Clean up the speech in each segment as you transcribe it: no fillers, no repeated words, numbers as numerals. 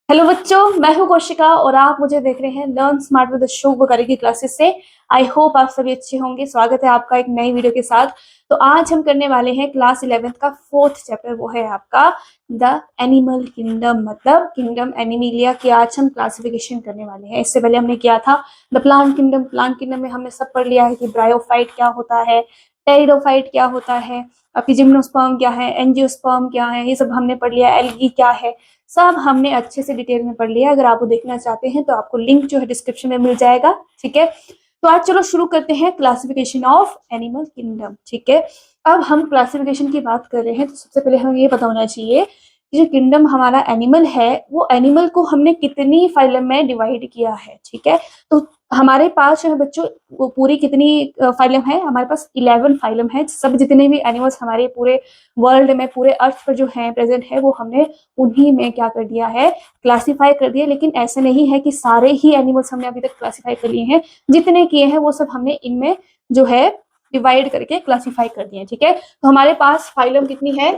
Hello बच्चों, मैं हूं कौशिका और आप मुझे देख रहे हैं लर्न स्मार्ट विद शुभ वगैरह की क्लासेस से। आई होप आप सभी अच्छे होंगे। स्वागत है आपका एक नई वीडियो के साथ। तो आज हम करने वाले हैं क्लास 11th का फोर्थ चैप्टर, वो है आपका द एनिमल किंगडम, मतलब किंगडम एनिमिलिया की आज हम क्लासिफिकेशन करने वाले हैं। इससे पहले हमने किया था the plant kingdom. Plant kingdom में हमने सब पढ़ लिया है कि ब्रायोफाइट क्या होता है, टेरिडोफाइट क्या होता है, आपकी जिम्नोस्पर्म क्या है, एंजियोस्पर्म क्या है, ये सब हमने पढ़ लिया। एल्गी क्या है, सब हमने अच्छे से डिटेल में पढ़ लिया। अगर आप वो देखना चाहते हैं तो आपको लिंक जो है डिस्क्रिप्शन में मिल जाएगा। ठीक है, तो आज चलो शुरू करते हैं क्लासिफिकेशन ऑफ एनिमल किंगडम। ठीक है, अब हम क्लासिफिकेशन की बात कर रहे हैं तो सबसे पहले हमें ये पता होना चाहिए कि जो किंगडम हमारा एनिमल है वो एनिमल को हमने कितनी फाइलम में डिवाइड किया है। ठीक है, तो हमारे पास जो है बच्चों वो पूरी कितनी फाइलम है, हमारे पास 11 फाइलम है। सब जितने भी एनिमल्स हमारे पूरे वर्ल्ड में, पूरे अर्थ पर जो है प्रेजेंट है, वो हमने उन्हीं में क्या कर दिया है, क्लासिफाई कर दिया। लेकिन ऐसे नहीं है कि सारे ही एनिमल्स हमने अभी तक क्लासिफाई कर लिए हैं। जितने किए हैं वो सब हमने इनमें जो है डिवाइड करके क्लासिफाई कर दिए। ठीक है, तो हमारे पास फाइलम कितनी है,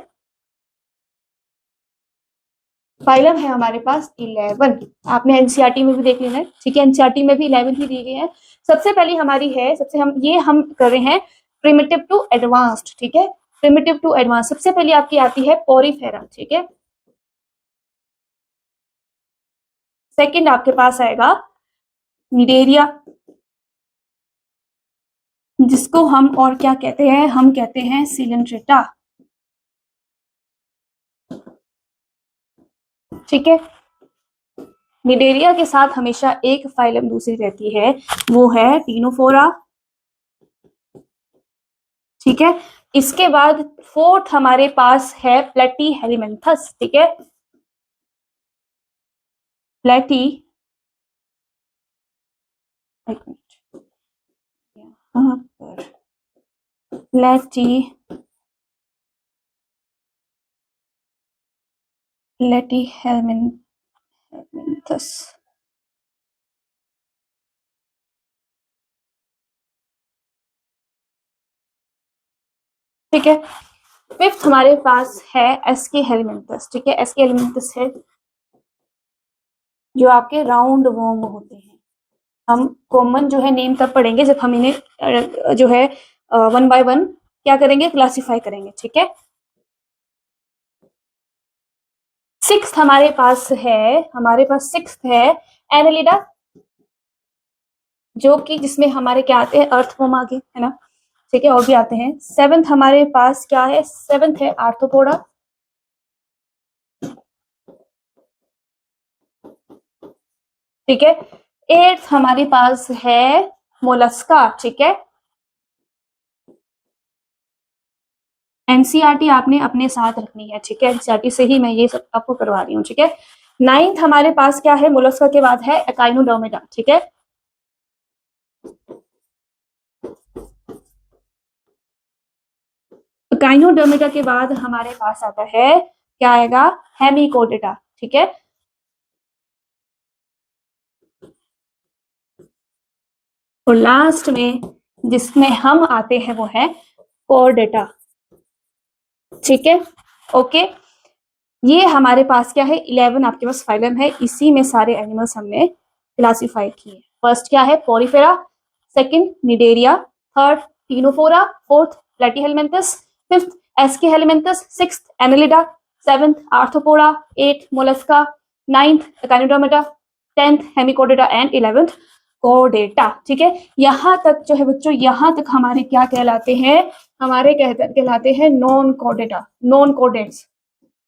फाइलम है हमारे पास 11। आपने एनसीईआरटी में भी देख लेना है। ठीक है, एनसीईआरटी में भी 11 ही दी गई है। सबसे पहली हमारी है, सबसे हम कर रहे हैं प्रिमिटिव टू एडवांस्ड। ठीक है, प्रिमिटिव टू एडवांस सबसे पहले आपकी आती है पोरीफेरा। ठीक है, सेकंड आपके पास आएगा निडेरिया, जिसको हम और क्या कहते हैं, हम कहते हैं सिलेंट्रेटा। ठीक है, निडेरिया के साथ हमेशा एक फाइलम दूसरी रहती है, वो है टीनोफोरा। ठीक है, इसके बाद फोर्थ हमारे पास है प्लेटी हेलिमेंथस। ठीक है, प्लेटी, एक मिनट यहाँ पर, प्लेटी प्लेटी हेलिमेंथस। ठीक है, फिफ्थ हमारे पास है एसके हेलिमेंथस। ठीक है, एसके हेलिमेंथस है जो आपके राउंड वॉर्म होते हैं। हम कॉमन जो है नेम तब पढ़ेंगे जब हम इन्हें जो है वन बाय वन क्या करेंगे, क्लासिफाई करेंगे। ठीक है, सिक्स्थ हमारे पास एनालिडा, जो कि जिसमें हमारे क्या आते हैं, अर्थवॉर्म आगे है ना। ठीक है, और भी आते हैं। सेवेंथ हमारे पास क्या है, सेवेंथ है आर्थ्रोपोडा। ठीक है, एट्थ हमारे पास है मोलस्का। ठीक है, एनसीईआरटी आपने अपने साथ रखनी है। ठीक है, एनसीईआरटी से ही मैं ये सब आपको करवा रही हूँ। ठीक है, नाइन्थ हमारे पास क्या है, मोलस्का के बाद है एकाइनोडर्मिडा। ठीक है, एकाइनोडर्मिडा के बाद हमारे पास आता है, क्या आएगा, हेमिकोडेटा। ठीक है, और लास्ट में जिसमें हम आते हैं वो है कोरडेटा। ठीक है, ओके, ये हमारे पास क्या है, 11 आपके पास फाइलम है। इसी में सारे एनिमल्स हमने क्लासिफाई किए। फर्स्ट क्या है, Porifera, second Cnidaria, third Ctenophora, fourth Platyhelminthes, fifth Aschelminthes, sixth Annelida, seventh Arthropoda, eight Mollusca, ninth Echinodermata, tenth Hemichordata and 11th कोडेटा। ठीक है, यहाँ तक जो है बच्चों, यहाँ तक हमारे क्या कहलाते हैं, हमारे कहलाते हैं नॉन कोडेटा, नॉन कोडेट्स।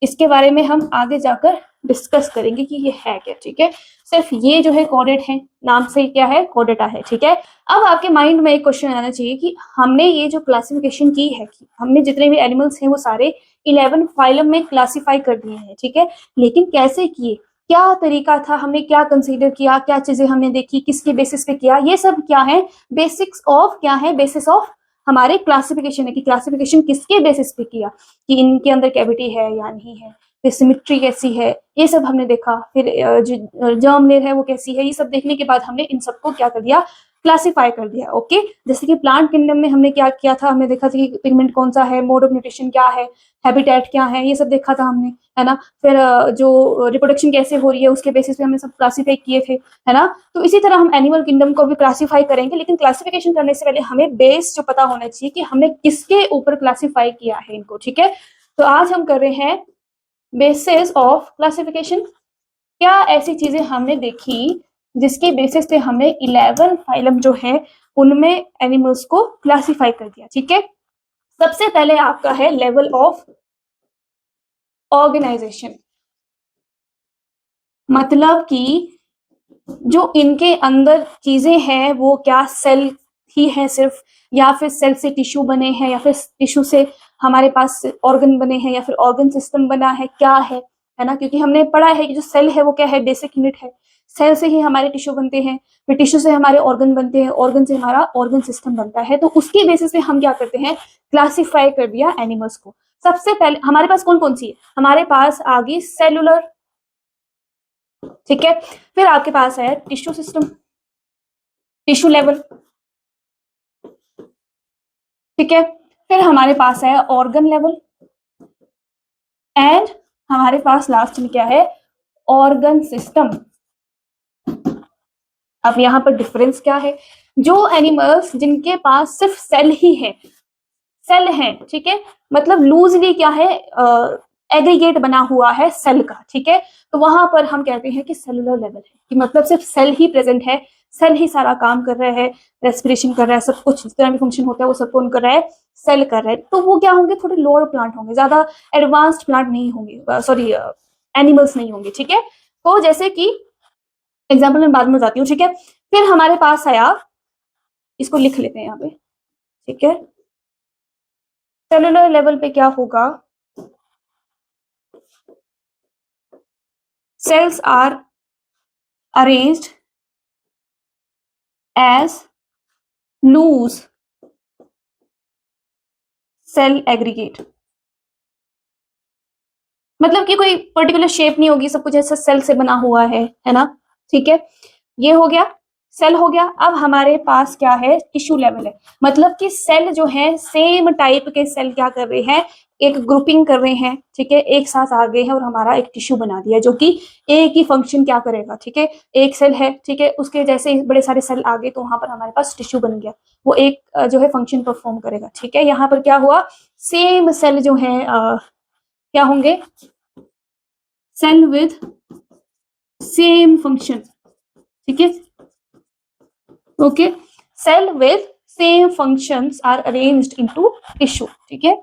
इसके बारे में हम आगे जाकर डिस्कस करेंगे कि ये है क्या। ठीक है, सिर्फ ये जो है कोडेट है, नाम से क्या है, कोडेटा है। ठीक है, अब आपके माइंड में एक क्वेश्चन आना चाहिए कि हमने ये जो क्लासिफिकेशन की है, कि हमने जितने भी एनिमल्स हैं वो सारे 11 फाइलम में क्लासिफाई कर दिए हैं। ठीक है, लेकिन कैसे किए, क्या तरीका था, हमने क्या कंसीडर किया, क्या चीजें हमने देखी, किसके बेसिस पे किया, ये सब क्या है, बेसिक्स ऑफ क्या है, बेसिस ऑफ हमारे क्लासिफिकेशन है कि क्लासिफिकेशन किसके बेसिस पे किया, कि इनके अंदर कैविटी है या नहीं है, फिर सिमेट्री कैसी है, ये सब हमने देखा। फिर जो जर्म लेयर है वो कैसी है, ये सब देखने के बाद हमने इन सबको क्या कर दिया, क्लासिफाई कर दिया। ओके, जैसे कि प्लांट किंगडम में हमने क्या किया था, हमने देखा था कि पिगमेंट कौन सा है, मोड ऑफ न्यूट्रिशन क्या है, हैबिटेट क्या है, ये सब देखा था हमने, है ना। फिर जो रिप्रोडक्शन कैसे हो रही है उसके बेसिस पे हमने सब क्लासिफाई किए थे, है ना। तो इसी तरह हम एनिमल किंगडम को भी क्लासिफाई करेंगे, लेकिन क्लासिफिकेशन करने से पहले हमें बेस जो पता होना चाहिए कि हमने किसके ऊपर क्लासिफाई किया है इनको, ठीक है। तो आज हम कर रहे हैं बेसिस ऑफ क्लासिफिकेशन। क्या ऐसी चीजें हमने देखी जिसके बेसिस पे हमने 11 फाइलम जो है उनमें एनिमल्स को क्लासिफाई कर दिया, ठीक है। सबसे पहले आपका है लेवल ऑफ ऑर्गेनाइजेशन, मतलब कि जो इनके अंदर चीजें हैं वो क्या सेल ही है सिर्फ, या फिर सेल से टिश्यू बने हैं, या फिर टिश्यू से हमारे पास ऑर्गन बने हैं, या फिर ऑर्गन सिस्टम बना है, क्या है ना। क्योंकि हमने पढ़ा है कि जो सेल है वो क्या है, बेसिक यूनिट है। सेल से ही हमारे टिश्यू बनते हैं, फिर टिश्यू से हमारे ऑर्गन बनते हैं, ऑर्गन से हमारा ऑर्गन सिस्टम बनता है। तो उसकी बेसिस पे हम क्या करते हैं, क्लासिफाई कर दिया एनिमल्स को। सबसे पहले हमारे पास कौन कौन सी है, हमारे पास आ गई सेलुलर, ठीक है। फिर आपके पास है टिश्यू सिस्टम, टिश्यू लेवल, ठीक है। फिर हमारे पास है ऑर्गन लेवल, एंड हमारे पास लास्ट में क्या है, ऑर्गन सिस्टम। अब यहां पर डिफरेंस क्या है, जो एनिमल्स जिनके पास सिर्फ सेल ही है, सेल है, ठीक है, मतलब लूजली क्या है, एग्रीगेट बना हुआ है सेल का, ठीक है। तो वहां पर हम कहते हैं कि सेलुलर लेवल है, कि मतलब सिर्फ सेल ही प्रेजेंट है, सेल ही सारा काम कर रहा है, रेस्पिरेशन कर रहा है, सब कुछ जिस तरह भी फंक्शन होता है वो सब कौन कर रहा है, सेल कर रहा है। तो वो क्या होंगे, थोड़े लोअर प्लांट होंगे, ज्यादा एडवांस्ड प्लांट नहीं होंगे, सॉरी एनिमल्स नहीं होंगे, ठीक है। तो जैसे कि एग्जाम्पल मैं बाद में बताती हूँ, ठीक है। फिर हमारे पास आया, इसको लिख लेते हैं यहाँ पे, ठीक है। सेलुलर लेवल पे क्या होगा, cells are arranged as loose cell aggregate, मतलब कि कोई पर्टिकुलर शेप नहीं होगी, सब कुछ ऐसा सेल से बना हुआ है ना, ठीक है। ये हो गया, सेल हो गया। अब हमारे पास क्या है, टिश्यू लेवल है, मतलब कि सेल जो है सेम टाइप के सेल क्या कर रहे हैं, एक ग्रुपिंग कर रहे हैं, ठीक है, एक साथ आ गए हैं और हमारा एक टिश्यू बना दिया जो कि एक ही फंक्शन क्या करेगा, ठीक है। एक सेल है, ठीक है, उसके जैसे बड़े सारे सेल आ गए तो वहां पर हमारे पास टिश्यू बन गया, वो एक जो है फंक्शन परफॉर्म करेगा, ठीक है। यहाँ पर क्या हुआ, सेम सेल जो है क्या होंगे, सेल विद सेम फंक्शन, ठीक है, okay. Cell with same functions are arranged into tissue, ठीक है।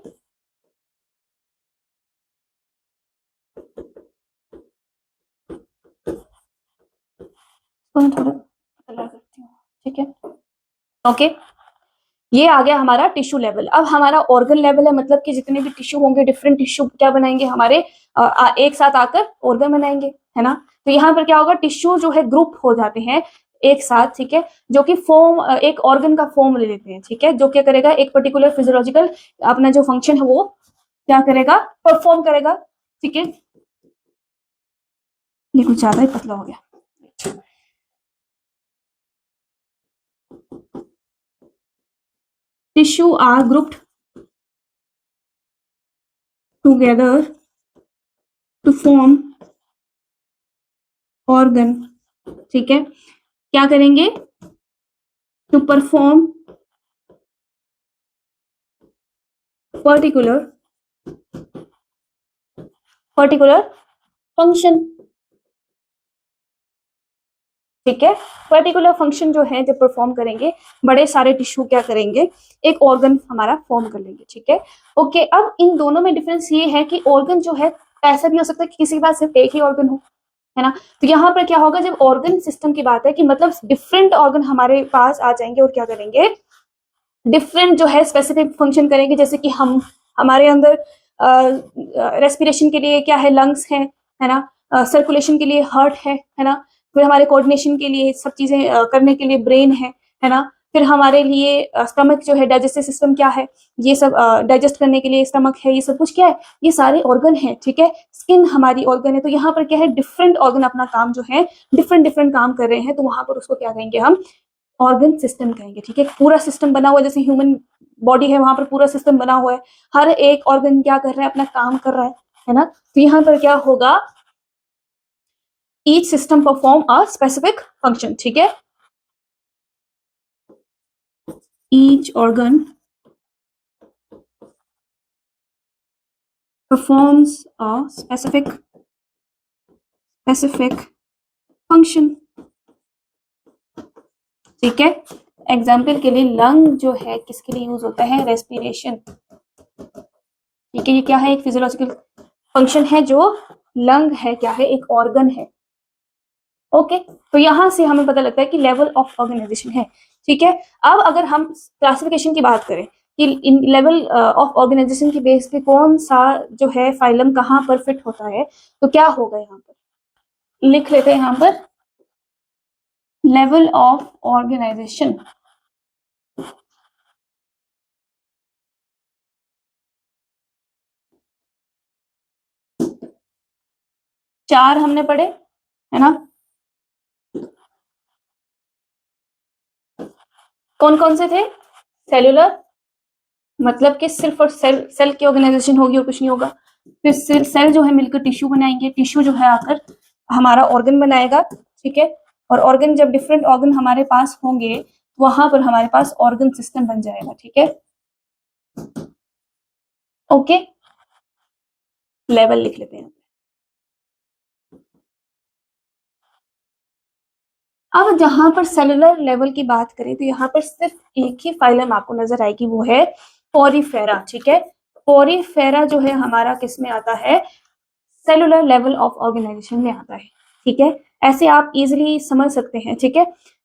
थोड़ा करती हूँ, ठीक है, ओके। ये आ गया हमारा टिश्यू लेवल। अब हमारा ऑर्गन लेवल है, मतलब कि जितने भी टिश्यू होंगे, डिफरेंट टिश्यू क्या बनाएंगे हमारे, एक साथ आकर ऑर्गन बनाएंगे, है ना। तो यहाँ पर क्या होगा, टिश्यू जो है ग्रुप हो जाते हैं एक साथ, ठीक है, जो कि फॉर्म एक ऑर्गन का फॉर्म ले लेते हैं, ठीक है, जो क्या करेगा, एक पर्टिकुलर फिजियोलॉजिकल अपना जो फंक्शन है वो क्या करेगा, परफॉर्म करेगा, ठीक है। ये कुछ ज्यादा ही पतला हो गया। Tissue are grouped together to form organ, ठीक है। क्या करेंगे, टू परफॉर्म पर्टिकुलर फंक्शन, ठीक है। पर्टिकुलर फंक्शन जो है जब परफॉर्म करेंगे, बड़े सारे टिश्यू क्या करेंगे, एक ऑर्गन हमारा फॉर्म कर लेंगे, ठीक है, ओके। अब इन दोनों में डिफरेंस ये है कि ऑर्गन जो है ऐसा भी हो सकता है कि किसी के पास सिर्फ एक ही ऑर्गन हो, है ना। तो यहाँ पर क्या होगा, जब ऑर्गन सिस्टम की बात है कि मतलब डिफरेंट ऑर्गन हमारे पास आ जाएंगे और क्या करेंगे, डिफरेंट जो है स्पेसिफिक फंक्शन करेंगे। जैसे कि हम हमारे अंदर रेस्पिरेशन के लिए क्या है, लंग्स है ना, सर्कुलेशन के लिए हार्ट है ना, फिर हमारे कोऑर्डिनेशन के लिए सब चीजें करने के लिए ब्रेन है ना, फिर हमारे लिए स्टमक जो है, डाइजेस्टिव सिस्टम क्या है, ये सब डाइजेस्ट करने के लिए स्टमक है, ये सब कुछ क्या है, ये सारे ऑर्गन है, ठीक है। स्किन हमारी ऑर्गन है, तो यहाँ पर क्या है, डिफरेंट ऑर्गन अपना काम जो है डिफरेंट डिफरेंट काम कर रहे हैं, तो वहां पर उसको क्या कहेंगे हम, ऑर्गन सिस्टम कहेंगे, ठीक है। पूरा सिस्टम बना हुआ है, जैसे ह्यूमन बॉडी है, वहां पर पूरा सिस्टम बना हुआ है, हर एक ऑर्गन क्या कर रहा है, अपना काम कर रहा है ना। तो यहाँ पर क्या होगा, each system perform a specific function, ठीक है। Each organ performs a specific function, ठीक है। एग्जाम्पल के लिए लंग जो है किसके लिए यूज होता है, रेस्पिरेशन, ठीक है। ये क्या है, एक फिजियोलॉजिकल फंक्शन है, जो लंग है क्या है, एक ऑर्गन है, ओके। तो यहां से हमें पता लगता है कि लेवल ऑफ ऑर्गेनाइजेशन है, ठीक है। अब अगर हम क्लासिफिकेशन की बात करें कि इन लेवल ऑफ ऑर्गेनाइजेशन की बेस पे कौन सा जो है फाइलम कहाँ पर फिट होता है, तो क्या होगा, यहाँ पर लिख लेते हैं, यहाँ पर लेवल ऑफ ऑर्गेनाइजेशन, चार हमने पढ़े है ना, कौन कौन से थे, सेलुलर, मतलब कि सिर्फ और सेल की ऑर्गेनाइजेशन होगी और कुछ नहीं होगा। फिर सेल जो है मिलकर टिश्यू बनाएंगे, टिश्यू जो है आकर हमारा ऑर्गन बनाएगा, ठीक है। और ऑर्गन, जब डिफरेंट ऑर्गन हमारे पास होंगे, वहां पर हमारे पास ऑर्गन सिस्टम बन जाएगा, ठीक है, ओके। लेवल लिख लेते हैं। अब जहां पर सेलुलर लेवल की बात करें, तो यहाँ पर सिर्फ एक ही फाइलम आपको नजर आएगी, वो है पोरीफेरा, ठीक है। पोरीफेरा जो है हमारा किस में आता है, सेलुलर लेवल ऑफ ऑर्गेनाइजेशन में आता है, ठीक है। ऐसे आप इजिली समझ सकते हैं, ठीक है।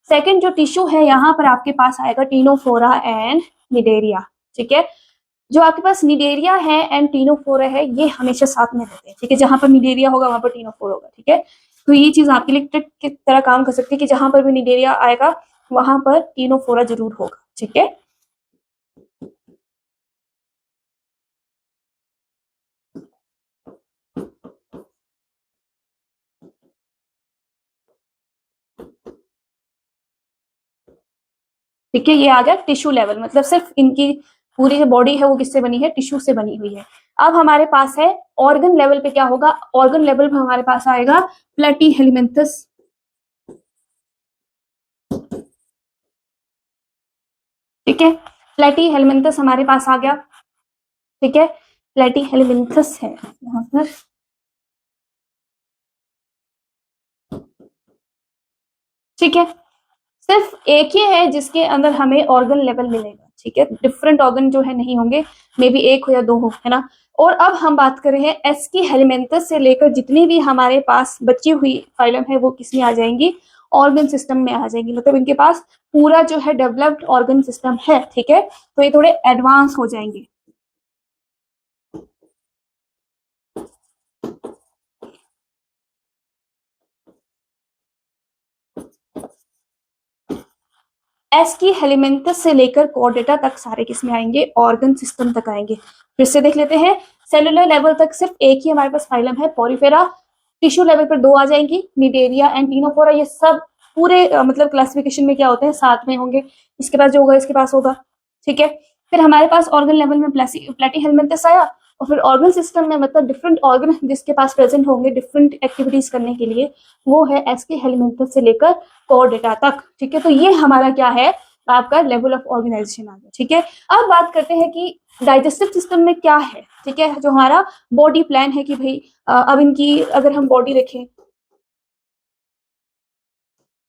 सेकंड जो टिश्यू है, यहाँ पर आपके पास आएगा टीनोफोरा एंड निडेरिया, ठीक है। जो आपके पास निडेरिया है एंड टीनोफोरा है, ये हमेशा साथ में रहते हैं, ठीक है। जहां पर निडेरिया होगा वहां पर टीनोफोरा होगा, ठीक है। तो ये चीज आपके लिए ट्रिक की तरह काम कर सकती है कि जहां पर भी निडेरिया आएगा वहां पर टीनोफोरा जरूर होगा, ठीक है। ठीक है, ये आ गया टिश्यू लेवल, मतलब सिर्फ इनकी पूरी जो बॉडी है वो किससे बनी है, टिश्यू से बनी हुई है। अब हमारे पास है ऑर्गन लेवल पे क्या होगा, ऑर्गन लेवल पे हमारे पास आएगा प्लेटीहेलमिन्थस, ठीक है। प्लेटीहेलमिन्थस हमारे पास आ गया, ठीक है। प्लेटीहेलमिन्थस है यहाँ पर, ठीक है। सिर्फ एक ही है जिसके अंदर हमें ऑर्गन लेवल मिलेगा, ठीक है। डिफरेंट ऑर्गन जो है नहीं होंगे, मे बी एक हो या दो हो, है ना। और अब हम बात कर रहे हैं एस्की हेलिमेंथस से लेकर जितनी भी हमारे पास बची हुई फाइलम है, वो किस में आ जाएंगी, ऑर्गन सिस्टम में आ जाएंगी। मतलब इनके पास पूरा जो है डेवलप्ड ऑर्गन सिस्टम है, ठीक है। तो ये थोड़े एडवांस हो जाएंगे। एस्की हेलिमेंथस से लेकर कॉर्डेटा तक सारे किसमें आएंगे, ऑर्गन सिस्टम तक आएंगे। फिर से देख लेते हैं, सेलुलर लेवल तक सिर्फ एक ही हमारे पास फाइलम है, पोरीफेरा। टिश्यू लेवल पर दो आ जाएंगी, निडेरिया एंड टीनोफोरा। ये सब पूरे मतलब क्लासिफिकेशन में क्या होते हैं, साथ में होंगे। इसके पास जो होगा इसके पास होगा, ठीक है। फिर हमारे पास ऑर्गन लेवल में प्लेटीहेलमिन्थस आया, और फिर ऑर्गन सिस्टम में मतलब डिफरेंट ऑर्गन जिसके पास प्रेजेंट होंगे डिफरेंट एक्टिविटीज करने के लिए, वो है एस्की हेलिमेंथस से लेकर कॉर्डेटा तक, ठीक है। तो ये हमारा क्या है, आपका लेवल ऑफ ऑर्गेनाइजेशन आ गया, ठीक है। अब बात करते हैं कि डाइजेस्टिव सिस्टम में क्या है, ठीक है। जो हमारा बॉडी प्लान है कि भाई अब इनकी अगर हम बॉडी देखें,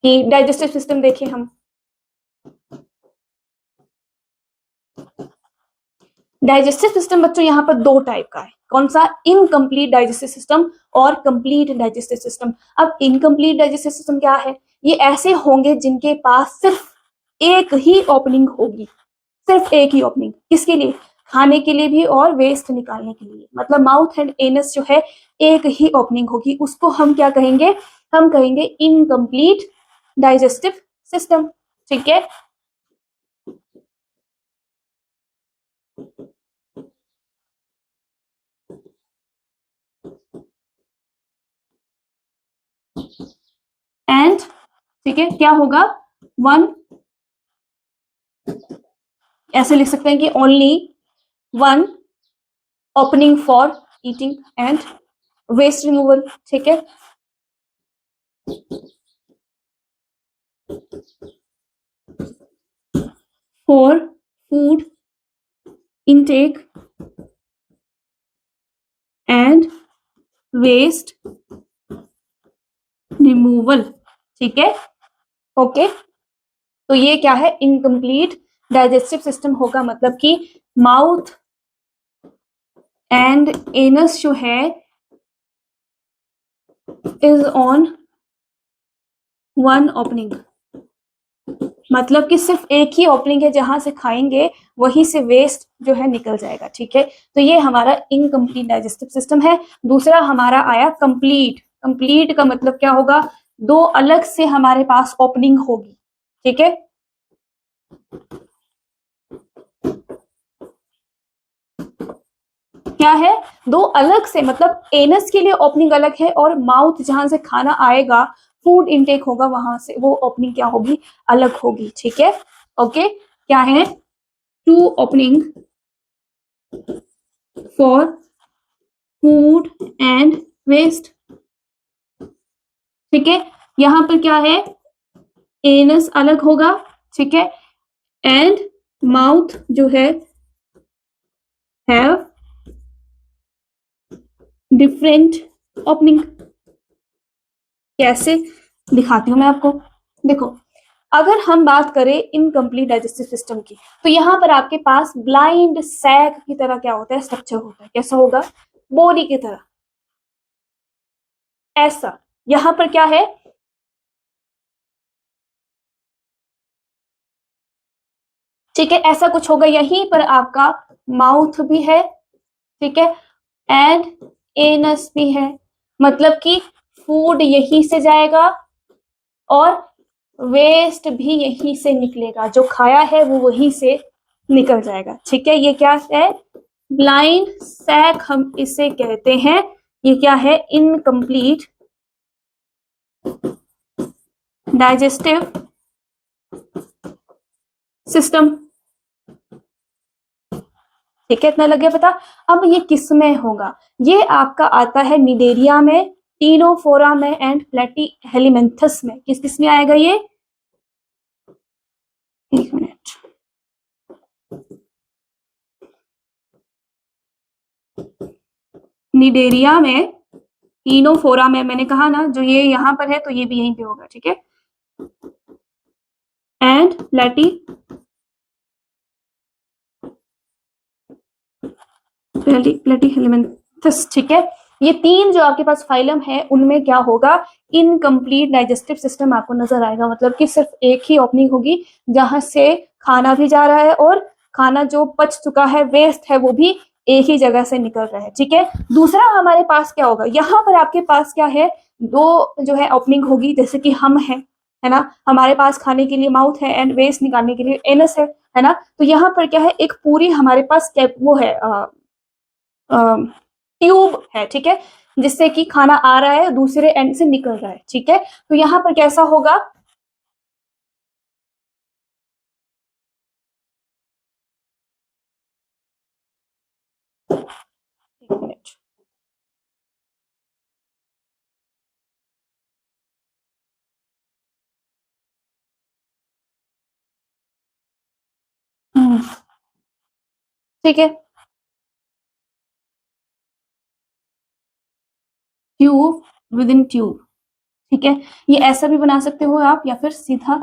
कि डाइजेस्टिव सिस्टम देखें हम, डाइजेस्टिव सिस्टम बच्चों यहाँ पर दो टाइप का है। कौन सा, इनकम्प्लीट डाइजेस्टिव सिस्टम और कंप्लीट डाइजेस्टिव सिस्टम। अब इनकम्प्लीट डाइजेस्टिव सिस्टम क्या है, ये ऐसे होंगे जिनके पास सिर्फ एक ही ओपनिंग होगी, सिर्फ एक ही ओपनिंग, किसके लिए, खाने के लिए भी और वेस्ट निकालने के लिए। मतलब माउथ एंड एनस जो है एक ही ओपनिंग होगी, उसको हम क्या कहेंगे, हम कहेंगे इनकम्प्लीट डाइजेस्टिव सिस्टम, ठीक है। एंड, ठीक है, क्या होगा, वन, ऐसे लिख सकते हैं कि only one opening for eating and waste removal, ठीक है। For food intake and waste removal, ठीक है, ओके। तो ये क्या है, इनकम्प्लीट डाइजेस्टिव सिस्टम होगा, मतलब कि माउथ एंड एनस जो है इज ऑन वन ओपनिंग, मतलब कि सिर्फ एक ही ओपनिंग है, जहां से खाएंगे वहीं से वेस्ट जो है निकल जाएगा, ठीक है। तो ये हमारा इनकम्प्लीट डाइजेस्टिव सिस्टम है। दूसरा हमारा आया कंप्लीट। कंप्लीट का मतलब क्या होगा, दो अलग से हमारे पास ओपनिंग होगी, ठीक है। क्या है, दो अलग से, मतलब एनस के लिए ओपनिंग अलग है और माउथ जहां से खाना आएगा, फूड इनटेक होगा, वहां से वो ओपनिंग क्या होगी, अलग होगी, ठीक है, ओके। क्या है, two opening for food and waste, ठीक है। यहां पर क्या है, एनस अलग होगा, ठीक है, एंड माउथ जो है हैव डिफरेंट ओपनिंग। कैसे दिखाती हूं मैं आपको, देखो, अगर हम बात करें इनकम्प्लीट डाइजेस्टिव सिस्टम की, तो यहां पर आपके पास ब्लाइंड सैक की तरह क्या होता है, स्ट्रक्चर होता है, कैसा होगा, बोरी की तरह, ऐसा। यहां पर क्या है, ठीक है, ऐसा कुछ होगा, यहीं पर आपका माउथ भी है, ठीक है, एंड एनस भी है, मतलब कि फूड यहीं से जाएगा और वेस्ट भी यहीं से निकलेगा, जो खाया है वो वहीं से निकल जाएगा, ठीक है। ये क्या है, ब्लाइंड सैक हम इसे कहते हैं। ये क्या है, इनकम्प्लीट डाइजेस्टिव सिस्टम, ठीक है, इतना लग गया पता। अब ये किस में होगा, ये आपका आता है निडेरिया में, टीनोफोरा में एंड प्लेटी हेलिमेंथस में। किस किस में आएगा ये, एक मिनट, निडेरिया में, टीनोफोरा में, मैंने कहा ना, जो ये यहां पर है तो ये भी यहीं पे होगा, ठीक है, एंड प्लेटी हेलिमेंथस, ठीक है। ये तीन जो आपके पास फाइलम है, उनमें क्या होगा, इनकम्प्लीट डाइजेस्टिव सिस्टम आपको नजर आएगा, मतलब कि सिर्फ एक ही ओपनिंग होगी, जहां से खाना भी जा रहा है और खाना जो पच चुका है, वेस्ट है, वो भी एक ही जगह से निकल रहा है, ठीक है। दूसरा हमारे पास क्या होगा, यहाँ पर आपके पास क्या है, दो जो है ओपनिंग होगी, जैसे कि हम है ना, हमारे पास खाने के लिए माउथ है एंड वेस्ट निकालने के लिए एनस है ना। तो यहाँ पर क्या है, एक पूरी हमारे पास कैप वो है, ट्यूब है, ठीक है, जिससे कि खाना आ रहा है, दूसरे एंड से निकल रहा है, ठीक है। तो यहां पर कैसा होगा, एक मिनट, ठीक है, ट्यूब विद इन ट्यूब, ठीक है। ये ऐसा भी बना सकते हो आप, या फिर सीधा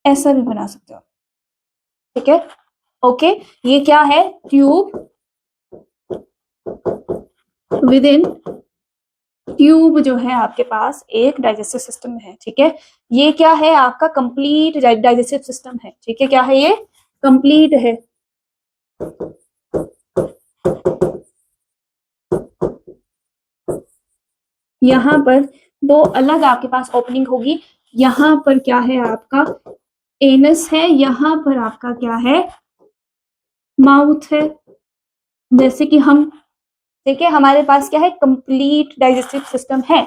ऐसा भी बना सकते हो, ठीक है, ओके। ये क्या है, ट्यूब विद इन ट्यूब जो है आपके पास एक डाइजेस्टिव सिस्टम है, ठीक है। ये क्या है, आपका कंप्लीट डाइजेस्टिव सिस्टम है, ठीक है। क्या है ये, कंप्लीट है। यहाँ पर दो अलग आपके पास ओपनिंग होगी, यहाँ पर क्या है आपका एनस है, यहाँ पर आपका क्या है, माउथ है। जैसे कि हम ठीक है, हमारे पास क्या है, कंप्लीट डाइजेस्टिव सिस्टम है।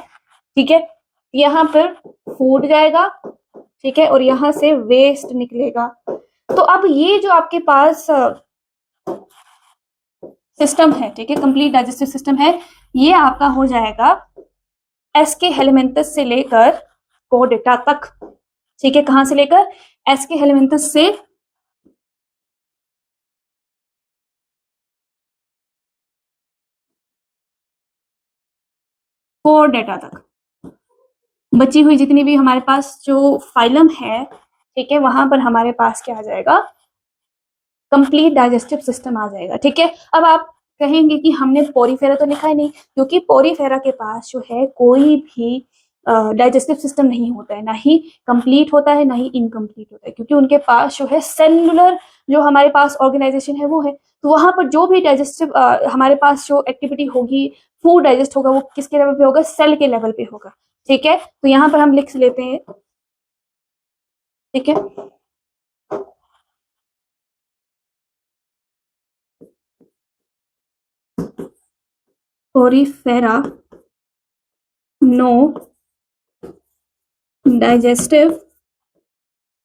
ठीक है, यहाँ पर फूड जाएगा, ठीक है, और यहाँ से वेस्ट निकलेगा। तो अब ये जो आपके पास सिस्टम है, ठीक है, कंप्लीट डाइजेस्टिव सिस्टम है, ये आपका हो जाएगा एस्के हेलिमेंथस से लेकर कोडेटा तक। ठीक है, कहां से लेकर, एस्के हेलिमेंथस से कोडेटा तक बची हुई जितनी भी हमारे पास जो फाइलम है, ठीक है, वहां पर हमारे पास क्या आ जाएगा, कंप्लीट डाइजेस्टिव सिस्टम आ जाएगा। ठीक है, अब आप कहेंगे कि हमने पोरीफेरा तो लिखा ही नहीं, क्योंकि पोरीफेरा के पास जो है कोई भी डाइजेस्टिव सिस्टम नहीं होता है, ना ही कंप्लीट होता है ना ही इनकम्प्लीट होता है, क्योंकि उनके पास जो है सेलुलर जो हमारे पास ऑर्गेनाइजेशन है वो है। तो वहां पर जो भी डाइजेस्टिव हमारे पास जो एक्टिविटी होगी, फूड डाइजेस्ट होगा, वो किसके लेवल पे होगा, सेल के लेवल पे होगा। ठीक है, तो यहाँ पर हम लिख लेते हैं। ठीक है, पोरीफेरा नो डाइजेस्टिव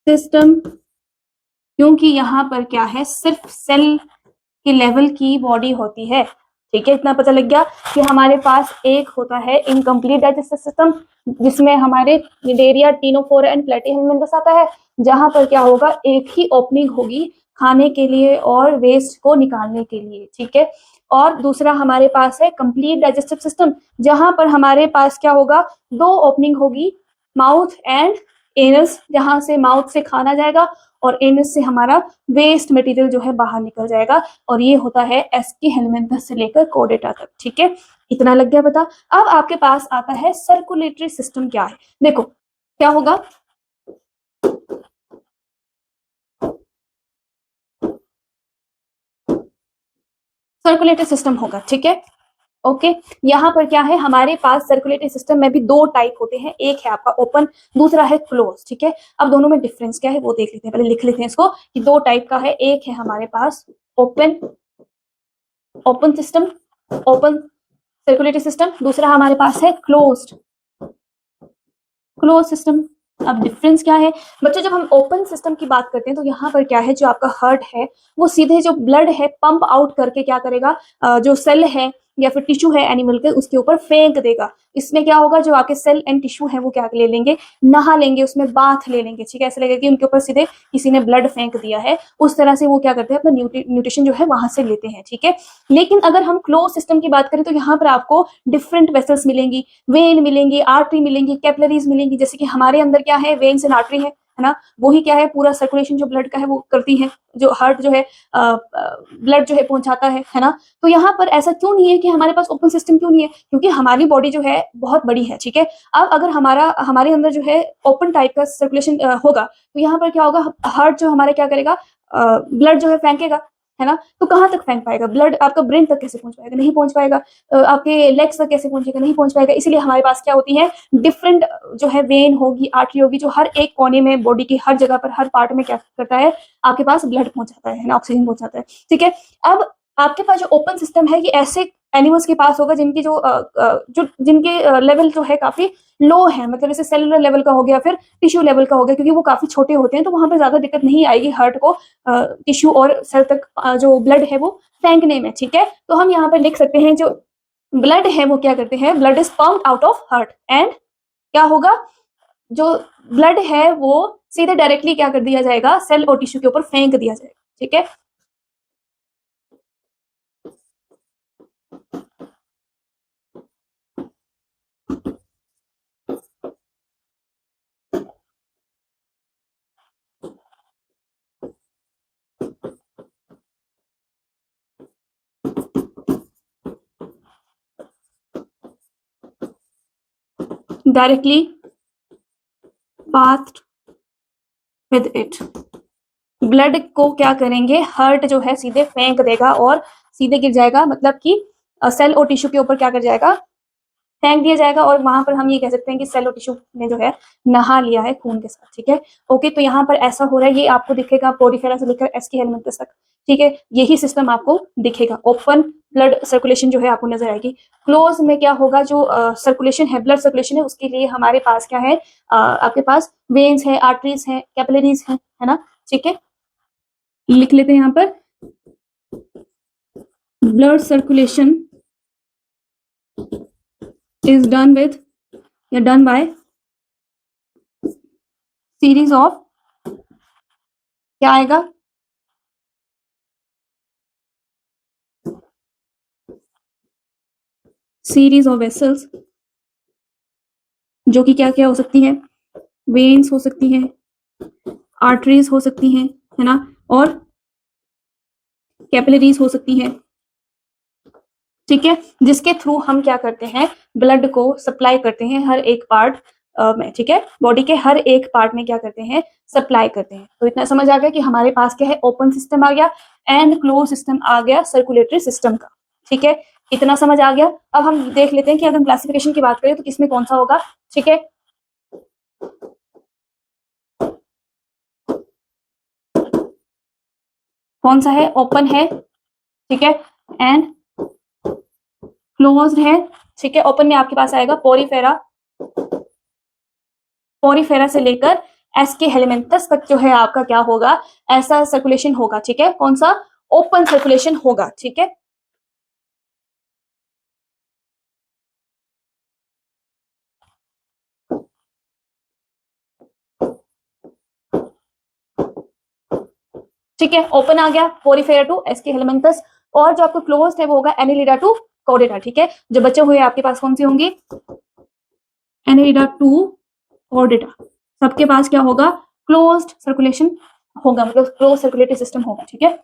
सिस्टम, क्योंकि यहाँ पर क्या है, सिर्फ सेल के लेवल की बॉडी होती है। ठीक है, इतना पता लग गया कि हमारे पास एक होता है इनकम्प्लीट डाइजेस्टिव सिस्टम, जिसमें हमारे निडेरिया, टिनोफोरा एंड प्लेटिहेल्मिन्थस आता है, जहां पर क्या होगा, एक ही ओपनिंग होगी खाने के लिए और वेस्ट को निकालने के लिए। ठीक है, और दूसरा हमारे पास है कंप्लीट डाइजेस्टिव सिस्टम, जहां पर हमारे पास क्या होगा, दो ओपनिंग होगी, माउथ एंड एनस, जहां से माउथ से खाना जाएगा और एनस से हमारा वेस्ट मटेरियल जो है बाहर निकल जाएगा, और ये होता है एस्की हेलिमेंथस से लेकर कोडेटा तक। ठीक है, इतना लग गया पता। अब आपके पास आता है सर्कुलेटरी सिस्टम क्या है। देखो क्या होगा, सर्कुलेटरी सिस्टम होगा। ठीक है, ओके, यहाँ पर क्या है, हमारे पास सर्कुलेटरी सिस्टम में भी दो टाइप होते हैं, एक है आपका ओपन, दूसरा है क्लोज। ठीक है, अब दोनों में डिफरेंस क्या है वो देख लेते हैं, पहले लिख लेते हैं इसको कि दो टाइप का है। एक है हमारे पास open, open system, open circulatory system, दूसरा हमारे पास है क्लोज्ड, क्लोज सिस्टम। अब डिफरेंस क्या है बच्चों, जब हम ओपन सिस्टम की बात करते हैं तो यहाँ पर क्या है, जो आपका हार्ट है वो सीधे जो ब्लड है पंप आउट करके क्या करेगा, जो सेल है या फिर टिश्यू है एनिमल के, उसके ऊपर फेंक देगा। इसमें क्या होगा, जो आपके सेल एंड टिश्यू है वो क्या ले लेंगे, नहा लेंगे, उसमें बाथ ले लेंगे। ठीक है, ऐसे लगेगा कि उनके ऊपर सीधे किसी ने ब्लड फेंक दिया है, उस तरह से वो क्या करते हैं, अपना न्यूट्रिशन जो है वहां से लेते हैं। ठीक है, लेकिन अगर हम क्लोज सिस्टम की बात करें तो यहाँ पर आपको डिफरेंट वेसल्स मिलेंगी, वेन मिलेंगी, आर्टरी मिलेंगी, कैपिलरीज मिलेंगी। जैसे कि हमारे अंदर क्या है, वेन्स एंड आर्टरी है ना, वही क्या है, पूरा सर्कुलेशन जो ब्लड का है वो करती है, जो हार्ट जो है ब्लड जो है पहुंचाता है ना। तो यहाँ पर ऐसा क्यों नहीं है कि हमारे पास ओपन सिस्टम क्यों नहीं है, क्योंकि हमारी बॉडी जो है बहुत बड़ी है। ठीक है, अब अगर हमारे अंदर जो है ओपन टाइप का सर्कुलेशन होगा, तो यहाँ पर क्या होगा, हार्ट जो हमारे क्या करेगा, ब्लड जो है फेंकेगा, है ना। तो कहाँ तक फेंक पाएगा ब्लड, आपका ब्रेन तक कैसे पहुंच पाएगा, नहीं पहुंच पाएगा। आपके लेग्स तक कैसे पहुंचेगा, नहीं पहुंच पाएगा। इसलिए हमारे पास क्या होती है, डिफरेंट जो है वेन होगी, आर्टरी होगी, जो हर एक कोने में बॉडी की हर जगह पर हर पार्ट में क्या करता है, आपके पास ब्लड पहुंचाता है ना, ऑक्सीजन पहुंचाता है। ठीक है, अब आपके पास जो ओपन सिस्टम है ये ऐसे एनिमल्स के पास होगा जिनकी जो जिनके लेवल जो है काफी लो है, मतलब जैसे सेलुलर लेवल का हो गया, फिर टिश्यू लेवल का हो गया, क्योंकि वो काफी छोटे होते हैं, तो वहां पर ज्यादा दिक्कत नहीं आएगी हार्ट को टिश्यू और सेल तक जो ब्लड है वो फेंकने में। ठीक है, तो हम यहाँ पर लिख सकते हैं, जो ब्लड है वो क्या करते हैं, blood is pumped out of heart and क्या होगा, जो ब्लड है वो सीधे डायरेक्टली क्या कर दिया जाएगा, सेल और टिश्यू के ऊपर फेंक दिया जाएगा। ठीक है, directly path with it, blood को क्या करेंगे, हार्ट जो है सीधे फेंक देगा और सीधे गिर जाएगा, मतलब कि सेल और टिश्यू के ऊपर क्या कर जाएगा, फेंक दिया जाएगा और वहां पर हम ये कह सकते हैं कि सेल और टिश्यू ने जो है नहा लिया है खून के साथ, ठीक है। ओके, तो यहाँ पर ऐसा हो रहा है, ये आपको दिखेगा पोरिफेरा से लेकर एस्की हेलमिंथस तक, ठीक है। यही सिस्टम आपको दिखेगा, ओपन ब्लड सर्कुलेशन जो है आपको नजर आएगी। क्लोज में क्या होगा, जो सर्कुलेशन है, ब्लड सर्कुलेशन है, उसके लिए हमारे पास क्या है, आपके पास वेन्स है, आर्टरीज है, कैपिलरीज है ना, ठीक है। लिख लेते हैं यहाँ पर, blood circulation is done with या done by series of, क्या आएगा, सीरीज ऑफ वेसल्स, जो कि क्या क्या हो सकती है, वेन्स हो सकती हैं, आर्टरीज हो सकती हैं, है ना, और कैपिलरीज हो सकती हैं, ठीक है, जिसके थ्रू हम क्या करते हैं, ब्लड को सप्लाई करते हैं हर एक पार्ट में, ठीक है, बॉडी के हर एक पार्ट में क्या करते हैं, सप्लाई करते हैं। तो इतना समझ आ गया कि हमारे पास क्या है, ओपन सिस्टम आ गया एंड क्लोज सिस्टम आ गया सर्कुलेटरी सिस्टम का, ठीक है, इतना समझ आ गया। अब हम देख लेते हैं कि अगर हम क्लासिफिकेशन की बात करें तो किसमें कौन सा होगा, ठीक है। कौन सा है, ओपन है, ठीक है, एंड क्लोज्ड है, ठीक है। ओपन में आपके पास आएगा पोरिफेरा, पोरिफेरा से लेकर एस्के हेलिमेंथस तक जो है आपका क्या होगा, ऐसा सर्कुलेशन होगा, ठीक है। कौन सा, ओपन सर्कुलेशन होगा, ठीक है। ठीक है, ओपन आ गया पोरिफेरा टू एस्के हेलिमेंथस, और जो आपको क्लोज्ड है वो होगा एनिलिडा टू कॉर्डेटा, ठीक है। जो बचे हुए आपके पास कौन सी होंगी, एनिलिडा टू कॉर्डेटा, सबके पास क्या होगा, क्लोज्ड सर्कुलेशन होगा, मतलब क्लोज सर्कुलेटरी सिस्टम होगा, ठीक है।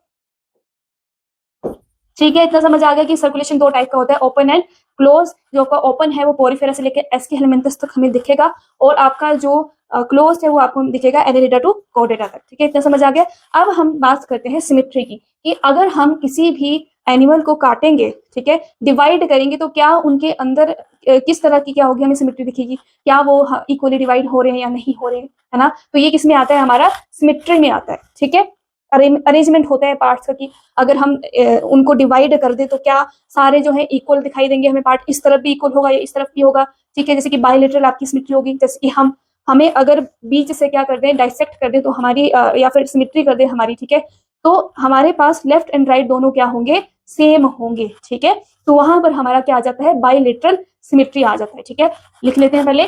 ठीक है, इतना समझ आ गया कि सर्कुलेशन दो टाइप का होता है, ओपन एंड क्लोज। जो आपका ओपन है वो पोरिफेरा से लेकर एस्के हेलिमेंथस तक हमें दिखेगा, और आपका जो क्लोज है वो आपको दिखेगा एनिलिडा टू कॉर्डेटा तक, ठीक है, इतना समझ आ गया। अब हम बात करते हैं सिमेट्री की, कि अगर हम किसी भी एनिमल को काटेंगे, ठीक है, डिवाइड करेंगे, तो क्या उनके अंदर किस तरह की क्या होगी, हमें सिमेट्री दिखेगी, क्या वो इक्वली डिवाइड हो रहे हैं या नहीं हो रहे हैं, है ना। तो ये किस में आता है, हमारा सिमेट्री में आता है, ठीक है। अरेंजमेंट होता है पार्ट्स का, कि अगर हम उनको डिवाइड कर दे तो क्या सारे जो है इक्वल दिखाई देंगे हमें, पार्ट इस तरफ भी इक्वल होगा या इस तरफ भी होगा, ठीक है। जैसे कि बायलेटरल आपकी सिमेट्री होगी, जैसे कि हमें अगर बीच से क्या कर दें, डाइसेक्ट कर दे तो हमारी या फिर सिमेट्री कर दे हमारी, ठीक है, तो हमारे पास लेफ्ट एंड राइट दोनों क्या होंगे, सेम होंगे, ठीक है। तो वहां पर हमारा क्या आ जाता है, बायलेटरल सिमेट्री आ जाता है, ठीक है। लिख लेते हैं पहले,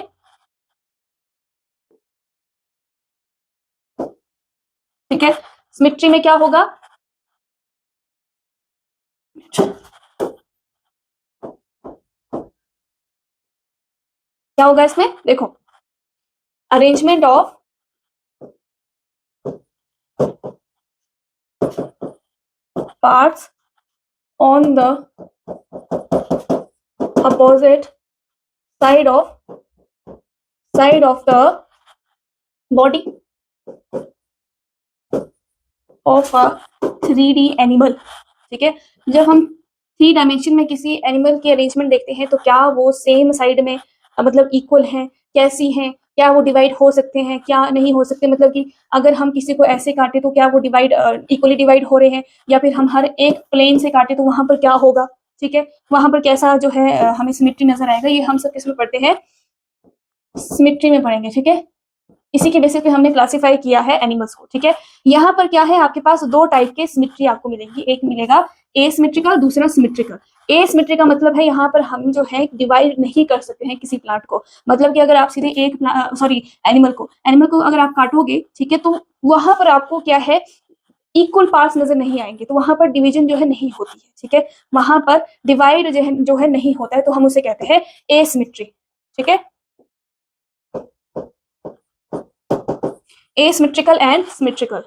ठीक है। सिमेट्री में क्या होगा, क्या होगा इसमें, देखो, arrangement of parts on the opposite side of the body of a 3D animal, ठीक है। जब हम 3 डायमेंशन में किसी एनिमल की अरेंजमेंट देखते हैं तो क्या वो सेम साइड में मतलब इक्वल हैं, कैसी हैं, क्या वो डिवाइड हो सकते हैं, क्या नहीं हो सकते, मतलब कि अगर हम किसी को ऐसे काटे तो क्या वो डिवाइड इक्वली डिवाइड हो रहे हैं, या फिर हम हर एक प्लेन से काटे तो वहां पर क्या होगा, ठीक है, वहां पर कैसा जो है हमें सिमेट्री नजर आएगा। ये हम सब किसमें पढ़ते हैं, सिमेट्री में पढ़ेंगे, ठीक है। इसी के बेसिस पे हमने क्लासिफाई किया है एनिमल्स को, ठीक है। यहाँ पर क्या है, आपके पास दो टाइप के सिमेट्री आपको मिलेंगी, एक मिलेगा एसिमेट्रिकल, दूसरा सिमेट्रिकल। एसिमेट्री का मतलब है यहाँ पर हम जो है डिवाइड नहीं कर सकते हैं किसी प्लांट को, मतलब कि अगर आप सीधे एक एनिमल को अगर आप काटोगे, ठीक है, तो वहां पर आपको क्या है, इक्वल पार्ट्स नजर नहीं आएंगे, तो वहां पर डिवीजन जो है नहीं होती है, ठीक है, वहां पर डिवाइड जो है नहीं होता है, तो हम उसे कहते हैं एसिमेट्री, ठीक है। asymmetrical and symmetrical,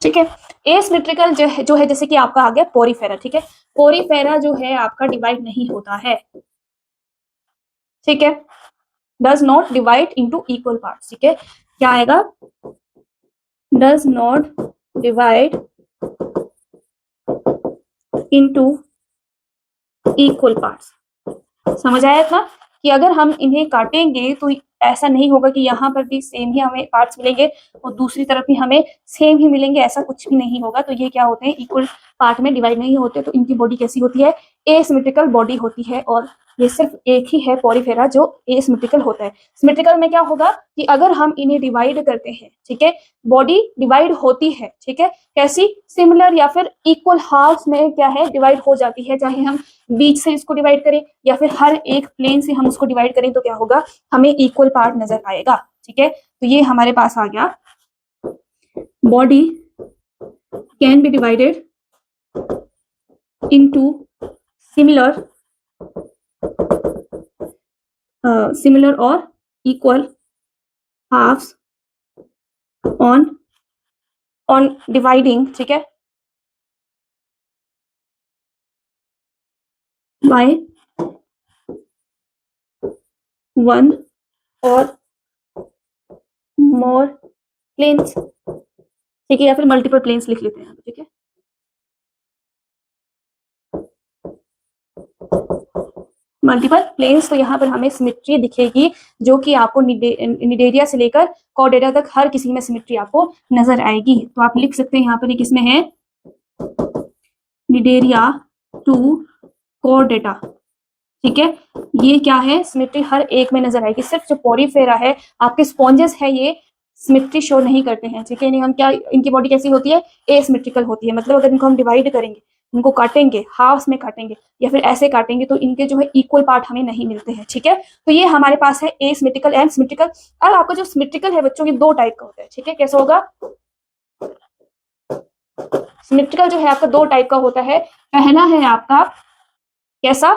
ठीक है। एसिमेट्रिकल जो है जैसे कि आपका आ गया पोरीफेरा, ठीक है, पोरीफेरा जो है आपका डिवाइड नहीं होता है, ठीक है, does not divide into equal parts, ठीक है, क्या आएगा, does not divide into equal parts. समझ आया था कि अगर हम इन्हें काटेंगे तो ऐसा नहीं होगा कि यहाँ पर भी सेम ही हमें पार्ट्स मिलेंगे और दूसरी तरफ भी हमें सेम ही मिलेंगे, ऐसा कुछ भी नहीं होगा। तो ये क्या होते हैं, इक्वल पार्ट में डिवाइड नहीं होते। तो इनकी बॉडी कैसी होती है, एसिमेट्रिकल बॉडी होती है, और ये सिर्फ एक ही है पॉरीफेरा जो एसिमेट्रिकल होता है। सिमेट्रिकल में क्या होगा कि अगर हम इन्हें डिवाइड करते हैं, ठीक है, बॉडी डिवाइड होती है, ठीक है, कैसी, सिमिलर या फिर इक्वल हाफ्स में क्या है, डिवाइड हो जाती है। चाहे हम बीच से इसको डिवाइड करें या फिर हर एक प्लेन से हम उसको डिवाइड करें तो क्या होगा, हमें इक्वल पार्ट नजर आएगा, ठीक है। तो ये हमारे पास आ गया, body can be divided into similar similar और इक्वल हाफ्स ऑन डिवाइडिंग, ठीक है, बाय वन और मोर प्लेन्स, ठीक है, या फिर मल्टीपल प्लेन्स लिख लेते हैं, ठीक है। मल्टीपल प्लेन्स, तो यहाँ पर हमें सिमेट्री दिखेगी जो कि आपको निडेरिया से लेकर कॉर्डेटा तक हर किसी में सिमेट्री आपको नजर आएगी। तो आप लिख सकते हैं यहाँ पर, ये किसमें है, निडेरिया टू कॉर्डेटा, ठीक है। ये क्या है, सिमेट्री हर एक में नजर आएगी। सिर्फ जो पॉरीफेरा है, आपके स्पॉन्जेस है, ये सिमेट्री शो नहीं करते हैं, ठीक है। नहीं, हम क्या, इनकी बॉडी कैसी होती है, एसिमेट्रिकल होती है। मतलब अगर इनको हम डिवाइड करेंगे, इनको काटेंगे, हाफ्स में काटेंगे या फिर ऐसे काटेंगे तो इनके जो है इक्वल पार्ट हमें नहीं मिलते हैं, ठीक है। तो ये हमारे पास है एसिमेट्रिकल एंड सिमेट्रिकल। अब आपका जो सिमेट्रिकल है बच्चों की दो टाइप का होता है, ठीक है। कैसा होगा, सिमेट्रिकल जो है आपका दो टाइप का होता है। पहला है आपका कैसा,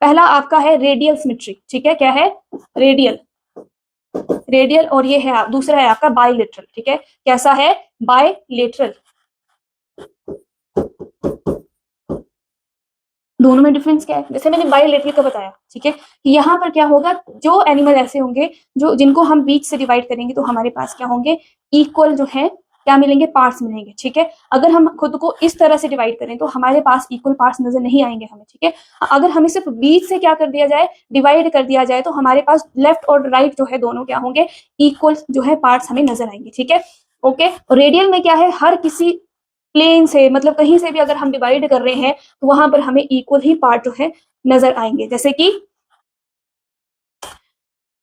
पहला आपका है रेडियल सिमेट्री, ठीक है, क्या है, रेडियल, रेडियल, और ये है दूसरा है आपका बायलेटरल, ठीक है। कैसा है, बायलेटरल। दोनों में डिफरेंस क्या है, जैसे मैंने बायलेटरल का बताया, ठीक है, कि यहाँ पर क्या होगा, जो एनिमल ऐसे होंगे जो जिनको हम बीच से डिवाइड करेंगे तो हमारे पास क्या होंगे, इक्वल जो है क्या मिलेंगे, पार्ट्स मिलेंगे, ठीक है। अगर हम खुद को इस तरह से डिवाइड करें तो हमारे पास इक्वल पार्ट्स नजर नहीं आएंगे हमें, ठीक है। अगर हमें सिर्फ बीच से क्या कर दिया जाए, डिवाइड कर दिया जाए, तो हमारे पास लेफ्ट और राइट जो है दोनों क्या होंगे, इक्वल जो है पार्ट्स हमें नजर आएंगे, ठीक है। ओके, रेडियल में क्या है, हर किसी प्लेन से, मतलब कहीं से भी अगर हम डिवाइड कर रहे हैं तो वहां पर हमें इक्वल ही पार्ट जो है नजर आएंगे। जैसे कि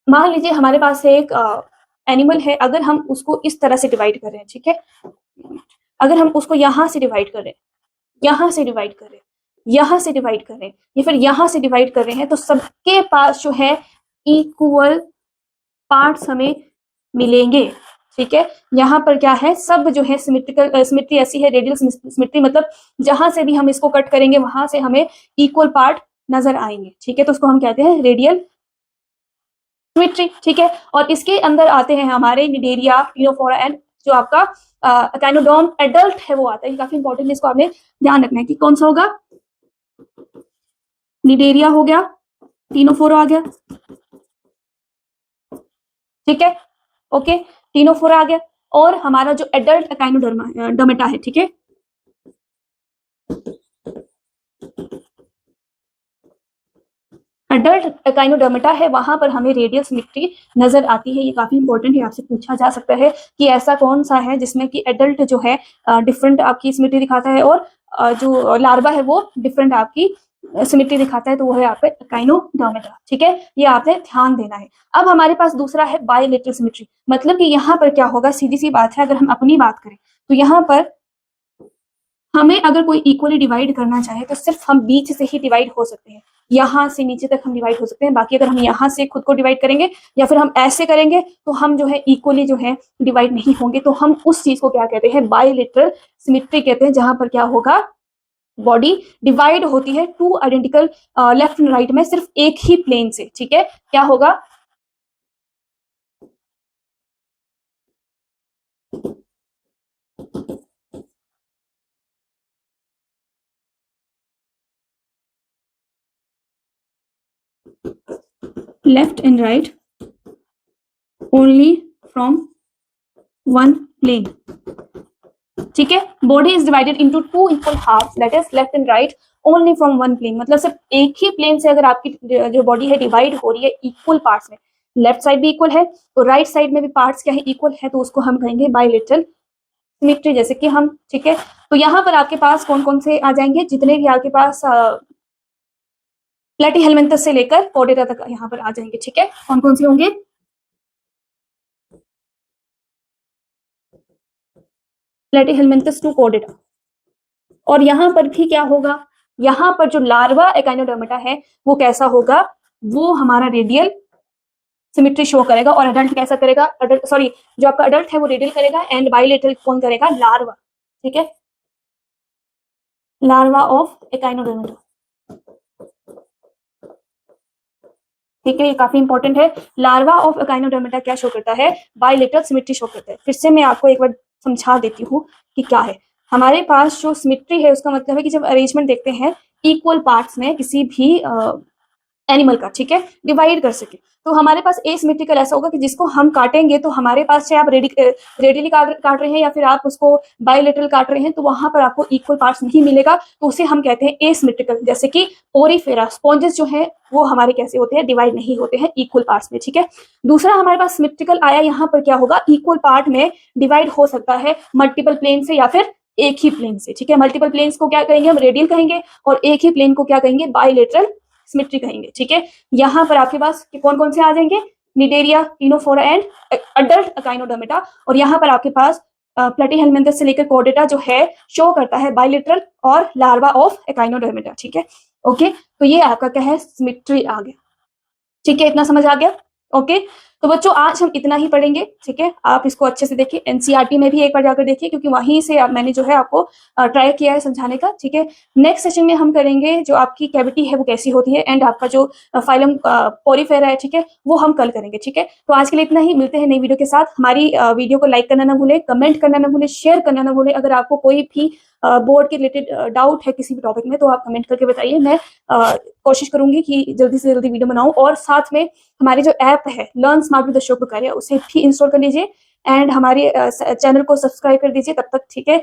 मान लीजिए हमारे पास एक एनिमल है, अगर हम उसको इस तरह से डिवाइड कर रहे हैं, ठीक है, अगर हम उसको यहां से डिवाइड कर रहे हैं, यहां से डिवाइड कर रहे हैं, यहां से डिवाइड कर रहे हैं या फिर यहां से डिवाइड कर रहे हैं, तो सबके पास जो है इक्वल पार्ट्स हमें मिलेंगे, ठीक है। यहाँ पर क्या है, सब जो है सिमेट्रिकल, सिमेट्री ऐसी है, रेडियल सिमेट्री, मतलब जहां से भी हम इसको कट करेंगे वहां से हमें इक्वल पार्ट नजर आएंगे, ठीक है। तो उसको हम कहते हैं रेडियल सिमेट्री, ठीक है। और इसके अंदर आते हैं हमारे निडेरिया, टिनोफोरा एंड जो आपका एकाइनोडर्म एडल्ट है वो आता है। काफी इंपॉर्टेंट है, इसको आपने ध्यान रखना है कि कौन सा होगा, निडेरिया हो गया, टिनोफोरा आ गया, ठीक है, ओके, टिनोफोरा आ गया, और हमारा जो एडल्ट एकाइनोडर्मेटा है, ठीक है। एडल्ट एकाइनोडर्मेटा है, वहां पर हमें रेडियल सिमेट्री नजर आती है। ये काफी इंपॉर्टेंट है, आपसे पूछा जा सकता है कि ऐसा कौन सा है जिसमें कि एडल्ट जो है डिफरेंट आपकी सिमेट्री दिखाता है और जो लार्वा है वो डिफरेंट आपकी सिमेट्री दिखाता है, तो वो है आपका एकाइनोडर्मेटा, ठीक है। ये आपने ध्यान देना है। अब हमारे पास दूसरा है बायलेटरल सिमेट्री, मतलब कि यहाँ पर क्या होगा, सीधी सी बात है, अगर हम अपनी बात करें तो यहाँ पर हमें अगर कोई इक्वली डिवाइड करना चाहे तो सिर्फ हम बीच से ही डिवाइड हो सकते हैं, यहाँ से नीचे तक हम डिवाइड हो सकते हैं। बाकी अगर हम यहाँ से खुद को डिवाइड करेंगे या फिर हम ऐसे करेंगे तो हम जो है इक्वली जो है डिवाइड नहीं होंगे। तो हम उस चीज को क्या कहते हैं, बायलेटरल सिमेट्री कहते हैं, जहां पर क्या होगा, बॉडी डिवाइड होती है two identical left and right में सिर्फ एक ही प्लेन से, ठीक है। क्या होगा, left and right only from one plane, ठीक है। Body is divided into two equal halves, that is left and right, only from one plane, मतलब सिर्फ एक ही प्लेन से अगर आपकी जो बॉडी है डिवाइड हो रही है इक्वल पार्ट्स में, लेफ्ट साइड भी इक्वल है तो राइट साइड में भी पार्ट्स क्या है, इक्वल है, तो उसको हम कहेंगे बाइलेटरल सिमेट्री, जैसे कि हम, ठीक है। तो यहाँ पर आपके पास कौन कौन से आ जाएंगे, जितने भी आपके पास प्लैटीहेलमिन्थस से लेकर कॉर्डेटा तक यहाँ पर आ जाएंगे, ठीक है। कौन कौन से होंगे, प्लैटीहेलमिन्थस टू कॉर्डेटा। और यहाँ पर भी क्या होगा, यहाँ पर जो लार्वा एकाइनोडर्मेटा है वो कैसा होगा, वो हमारा रेडियल सिमेट्री शो करेगा, और अडल्ट कैसा करेगा, अडल्ट सॉरी जो आपका अडल्ट है वो रेडियल करेगा, एंड बाइलेटरल कौन करेगा, लार्वा, ठीक है, लार्वा ऑफ एकाइनोडर्मेटा, ठीक है। ये काफी इंपॉर्टेंट है, लार्वा ऑफ एकाइनोडर्मेटा क्या शो करता है, बाइलेटरल सिमेट्री शो करता है। फिर से मैं आपको एक बार समझा देती हूँ कि क्या है। हमारे पास जो सिमेट्री है उसका मतलब है कि जब अरेंजमेंट देखते हैं इक्वल पार्ट्स में किसी भी एनिमल का, ठीक है, डिवाइड कर सके, तो हमारे पास एसिमेट्रिकल ऐसा होगा कि जिसको हम काटेंगे तो हमारे पास चाहे आप रेडियली काट रहे हैं या फिर आप उसको बाइलेटरल काट रहे हैं तो वहां पर आपको इक्वल पार्ट्स नहीं मिलेगा, तो उसे हम कहते हैं एसिमेट्रिकल। जैसे कि पोरीफेरा स्पॉन्जेस जो है वो हमारे कैसे होते हैं, डिवाइड नहीं होते हैं इक्वल पार्ट्स में, ठीक है। दूसरा हमारे पास सिमेट्रिकल आया, यहाँ पर क्या होगा, इक्वल पार्ट में डिवाइड हो सकता है मल्टीपल प्लेन से या फिर एक ही प्लेन से, ठीक है। मल्टीपल प्लेन्स को क्या कहेंगे हम, रेडियल कहेंगे, और एक ही प्लेन को क्या कहेंगे, बाइलेटरल सिमेट्री कहेंगे, ठीक है। यहाँ पर आपके पास कौन कौन से आ जाएंगे, Cnidaria, Ctenophora and adult echinodermata, और यहाँ पर आपके पास प्लैटीहेलमिन्थस से लेकर कॉर्डेटा जो है शो करता है बाइलेटरल और लार्वा ऑफ एकाइनोडर्मेटा, ठीक है। ओके, तो ये आपका क्या है, सिमेट्री आ गया, ठीक है, इतना समझ आ गया। ओके, तो बच्चों आज हम इतना ही पढ़ेंगे, ठीक है। आप इसको अच्छे से देखिए, एनसीईआरटी में भी एक बार जाकर देखिए, क्योंकि वहीं से मैंने जो है आपको ट्राई किया है समझाने का, ठीक है। नेक्स्ट सेशन में हम करेंगे जो आपकी कैविटी है वो कैसी होती है, एंड आपका जो फाइलम पोरीफेरा है, ठीक है, वो हम कल करेंगे, ठीक है। तो आज के लिए इतना ही, मिलते हैं नई वीडियो के साथ। हमारी वीडियो को लाइक करना ना भूले, कमेंट करना ना भूले, शेयर करना ना भूले। अगर आपको कोई भी बोर्ड के रिलेटेड डाउट है किसी भी टॉपिक में तो आप कमेंट करके बताइए, मैं कोशिश करूंगी कि जल्दी से जल्दी वीडियो बनाऊं। और साथ में हमारी जो ऐप है लर्न स्मार्ट विद अशोक बुकारिया, उसे भी इंस्टॉल कर लीजिए, एंड हमारे चैनल को सब्सक्राइब कर दीजिए तब तक, ठीक है।